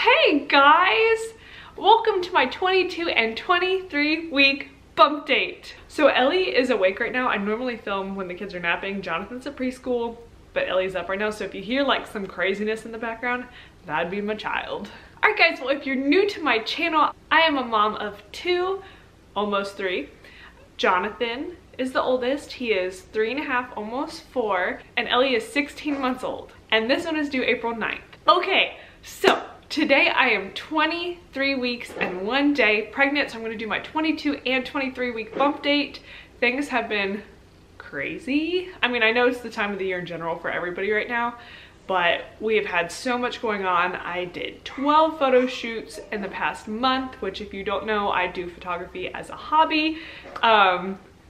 Hey guys! Welcome to my 22 and 23 week bump date. So Ellie is awake right now. I normally film when the kids are napping. Jonathan's at preschool, but Ellie's up right now. So if you hear like some craziness in the background, that'd be my child. Alright guys, well if you're new to my channel, I am a mom of two, almost three. Jonathan is the oldest. He is 3.5, almost 4, and Ellie is 16 months old. And this one is due April 9th. Okay, so today I am 23 weeks and 1 day pregnant, so I'm gonna do my 22 and 23 week bump date. Things have been crazy. I mean, I know it's the time of the year in general for everybody right now, but we have had so much going on. I did 12 photo shoots in the past month, which if you don't know, I do photography as a hobby.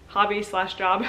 Hobby/job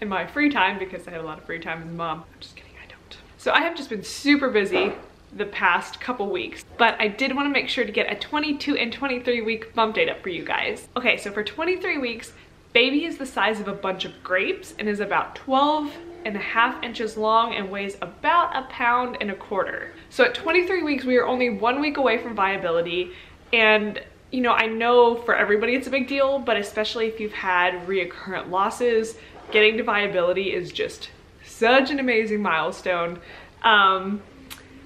in my free time because I have a lot of free time as a mom. I'm just kidding, I don't. So I have just been super busy the past couple weeks, but I did want to make sure to get a 22 and 23 week bump date up for you guys. Okay, so for 23 weeks, baby is the size of a bunch of grapes and is about 12.5 inches long and weighs about 1.25 pounds. So at 23 weeks, we are only 1 week away from viability, and you know, I know for everybody it's a big deal, but especially if you've had reoccurrent losses, getting to viability is just such an amazing milestone.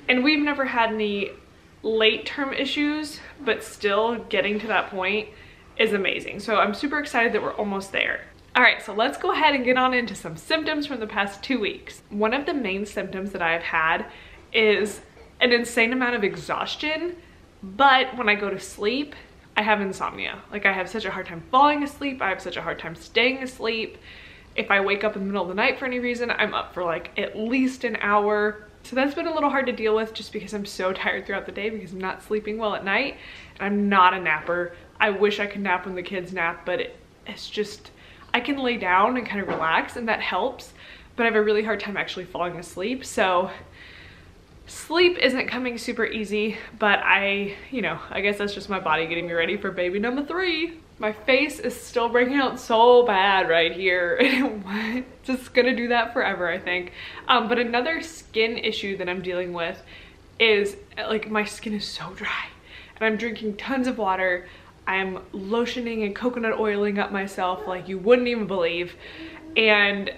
And we've never had any late term issues, but still getting to that point is amazing. So I'm super excited that we're almost there. All right, so let's go ahead and get on into some symptoms from the past 2 weeks. One of the main symptoms that I've had is an insane amount of exhaustion, but when I go to sleep, I have insomnia. Like, I have such a hard time falling asleep. I have such a hard time staying asleep. If I wake up in the middle of the night for any reason, I'm up for like at least an hour. So that's been a little hard to deal with just because I'm so tired throughout the day because I'm not sleeping well at night. And I'm not a napper. I wish I could nap when the kids nap, but it's just, I can lay down and kind of relax and that helps, but I have a really hard time actually falling asleep. So sleep isn't coming super easy, but I guess that's just my body getting me ready for baby number 3. My face is still breaking out so bad right here. It's just gonna do that forever, I think. But another skin issue that I'm dealing with is like my skin is so dry and I'm drinking tons of water. I'm lotioning and coconut oiling up myself like you wouldn't even believe. And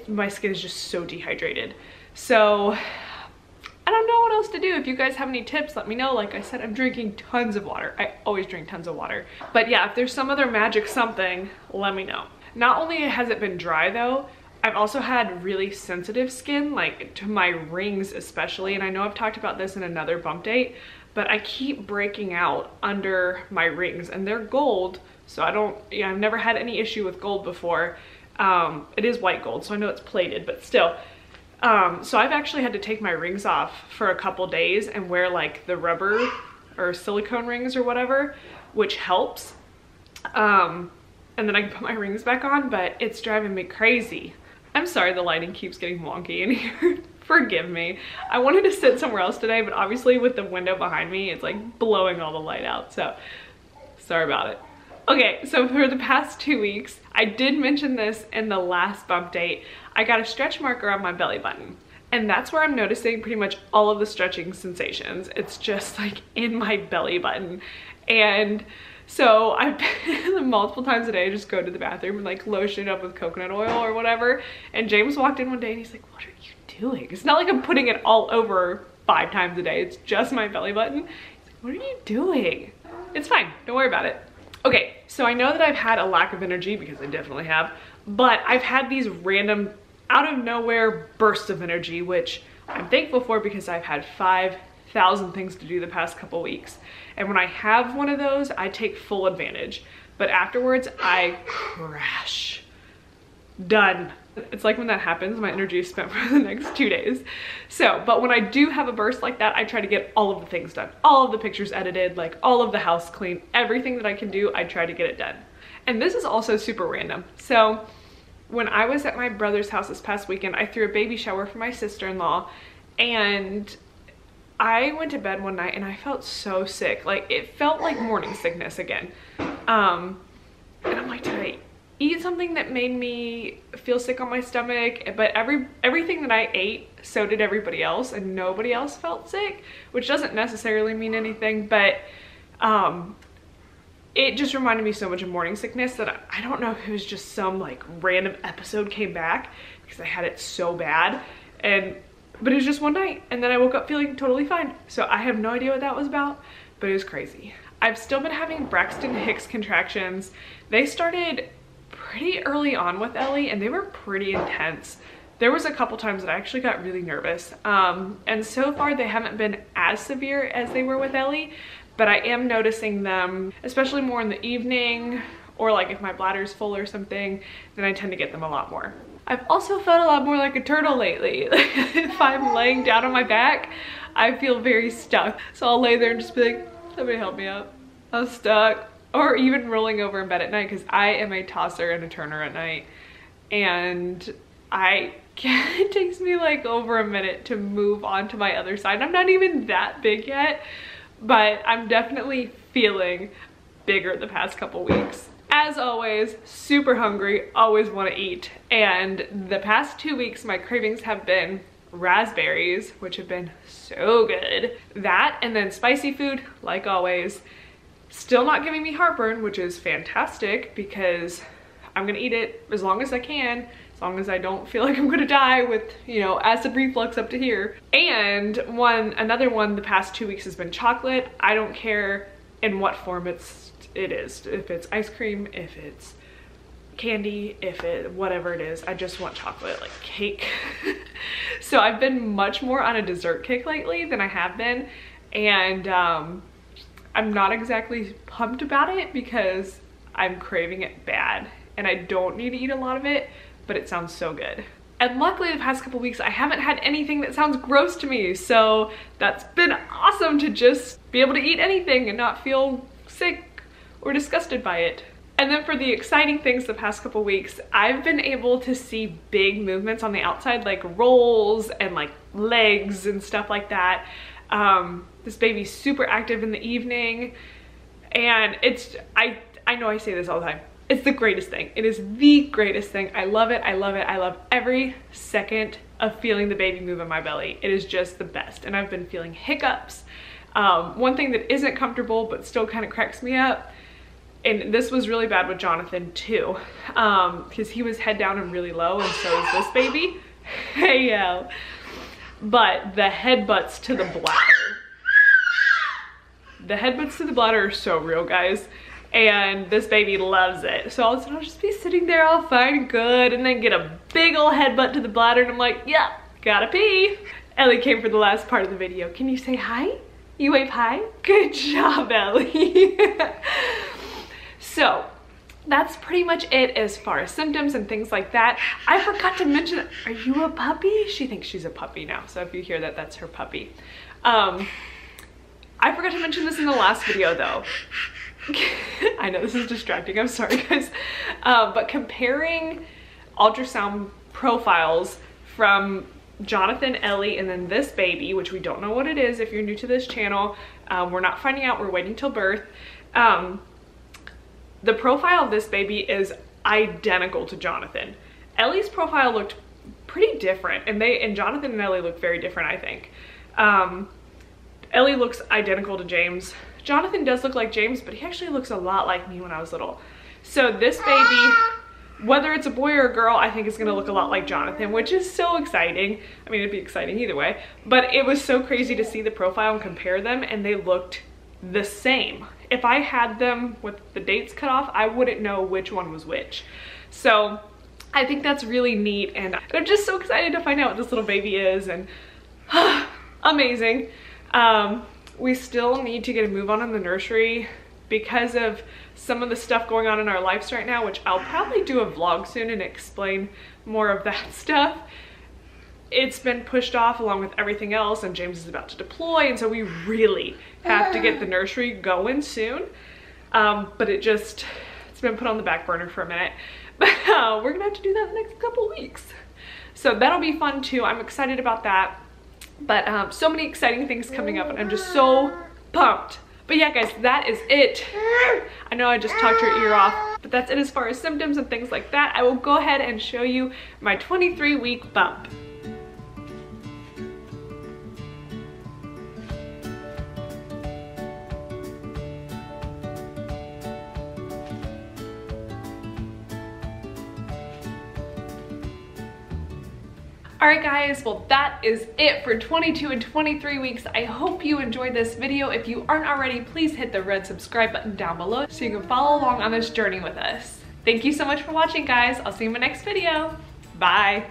my skin is just so dehydrated. So I don't know what else to do. If you guys have any tips, let me know. Like I said, I'm drinking tons of water. I always drink tons of water. But yeah, if there's some other magic something, let me know. Not only has it been dry though, I've also had really sensitive skin, like to my rings especially. And I know I've talked about this in another bump date, but I keep breaking out under my rings and they're gold. So I've never had any issue with gold before. It is white gold, so I know it's plated, but still. So I've actually had to take my rings off for a couple days and wear like the rubber or silicone rings or whatever, which helps. And then I can put my rings back on, but it's driving me crazy. I'm sorry the lighting keeps getting wonky in here. Forgive me. I wanted to sit somewhere else today, but obviously with the window behind me, it's like blowing all the light out. So sorry about it. Okay, so for the past 2 weeks, I did mention this in the last bump date, I got a stretch marker on my belly button. And that's where I'm noticing pretty much all of the stretching sensations. It's just like in my belly button. And so I've been multiple times a day, just go to the bathroom and like lotion it up with coconut oil or whatever. And James walked in one day and he's like, what are you doing? It's not like I'm putting it all over 5 times a day. It's just my belly button. He's like, what are you doing? It's fine, don't worry about it. Okay, so I know that I've had a lack of energy because I definitely have, but I've had these random out of nowhere bursts of energy, which I'm thankful for because I've had 5,000 things to do the past couple weeks. And when I have one of those, I take full advantage. But afterwards, I crash. Done. It's like when that happens, my energy is spent for the next 2 days. So, but when I do have a burst like that, I try to get all of the things done. All of the pictures edited, like all of the house clean, everything that I can do, I try to get it done. And this is also super random. So when I was at my brother's house this past weekend, I threw a baby shower for my sister-in-law and I went to bed one night and I felt so sick. Like it felt like morning sickness again. And I'm like, did I eat something that made me feel sick on my stomach, but everything that I ate, so did everybody else, and nobody else felt sick, which doesn't necessarily mean anything, but it just reminded me so much of morning sickness that I don't know if it was just some like random episode came back because I had it so bad, but it was just one night, and then I woke up feeling totally fine. So I have no idea what that was about, but it was crazy. I've still been having Braxton Hicks contractions. They started pretty early on with Ellie, and they were pretty intense. There was a couple times that I actually got really nervous, and so far they haven't been as severe as they were with Ellie, but I am noticing them, especially more in the evening, or like if my bladder's full or something, then I tend to get them a lot more. I've also felt a lot more like a turtle lately. If I'm laying down on my back, I feel very stuck. So I'll lay there and just be like, somebody help me out, I'm stuck. Or even rolling over in bed at night, because I am a tosser and a turner at night, and it takes me like over a minute to move on to my other side. I'm not even that big yet, but I'm definitely feeling bigger the past couple weeks. As always, super hungry, always want to eat, and the past 2 weeks my cravings have been raspberries, which have been so good. That, and then spicy food, like always. Still not giving me heartburn, which is fantastic because I'm gonna eat it as long as I can, as long as I don't feel like I'm gonna die with, you know, acid reflux up to here. And another one the past 2 weeks has been chocolate. I don't care in what form it is. If it's ice cream, if it's candy, whatever it is, I just want chocolate, like cake. So I've been much more on a dessert kick lately than I have been, and I'm not exactly pumped about it because I'm craving it bad, and I don't need to eat a lot of it, but it sounds so good. And luckily the past couple weeks I haven't had anything that sounds gross to me, so that's been awesome to just be able to eat anything and not feel sick or disgusted by it. And then for the exciting things the past couple weeks, I've been able to see big movements on the outside, like rolls and like legs and stuff like that. This baby's super active in the evening, and I know I say this all the time, it's the greatest thing. It is the greatest thing. I love it, I love it, I love every second of feeling the baby move in my belly. It is just the best, and I've been feeling hiccups. One thing that isn't comfortable but still kind of cracks me up, and this was really bad with Jonathan too, because he was head down and really low, and so is this baby. Hey yo. But the headbutts to the bladder. The headbutts to the bladder are so real, guys. And this baby loves it. So I'll just be sitting there all fine and good, and then get a big ol' headbutt to the bladder, and I'm like, yeah, gotta pee. Ellie came for the last part of the video. Can you say hi? You wave hi? Good job, Ellie. So that's pretty much it as far as symptoms and things like that. I forgot to mention, are you a puppy? She thinks she's a puppy now, so if you hear that, that's her puppy. I forgot to mention this in the last video though. I know this is distracting, I'm sorry guys. But comparing ultrasound profiles from Jonathan, Ellie, and then this baby, which we don't know what it is if you're new to this channel. We're not finding out, we're waiting till birth. The profile of this baby is identical to Jonathan. Ellie's profile looked pretty different, and Jonathan and Ellie look very different, I think. Ellie looks identical to James. Jonathan does look like James, but he actually looks a lot like me when I was little. So this baby, whether it's a boy or a girl, I think is gonna look a lot like Jonathan, which is so exciting. I mean, it'd be exciting either way, but it was so crazy to see the profile and compare them, and they looked the same. If I had them with the dates cut off, I wouldn't know which one was which. So I think that's really neat, and I'm just so excited to find out what this little baby is, and amazing. We still need to get a move on in the nursery because of some of the stuff going on in our lives right now, which I'll probably do a vlog soon and explain more of that stuff. It's been pushed off along with everything else, and James is about to deploy, and so we really have to get the nursery going soon. But it's been put on the back burner for a minute. But we're gonna have to do that in the next couple weeks. So that'll be fun too. I'm excited about that. But so many exciting things coming up, and I'm just so pumped But yeah guys, that is it. I know I just talked your ear off, but that's it as far as symptoms and things like that. I will go ahead and show you my 23-week bump. Alright guys, well that is it for 22 and 23 weeks. I hope you enjoyed this video. If you aren't already, please hit the red subscribe button down below so you can follow along on this journey with us. Thank you so much for watching guys. I'll see you in my next video. Bye.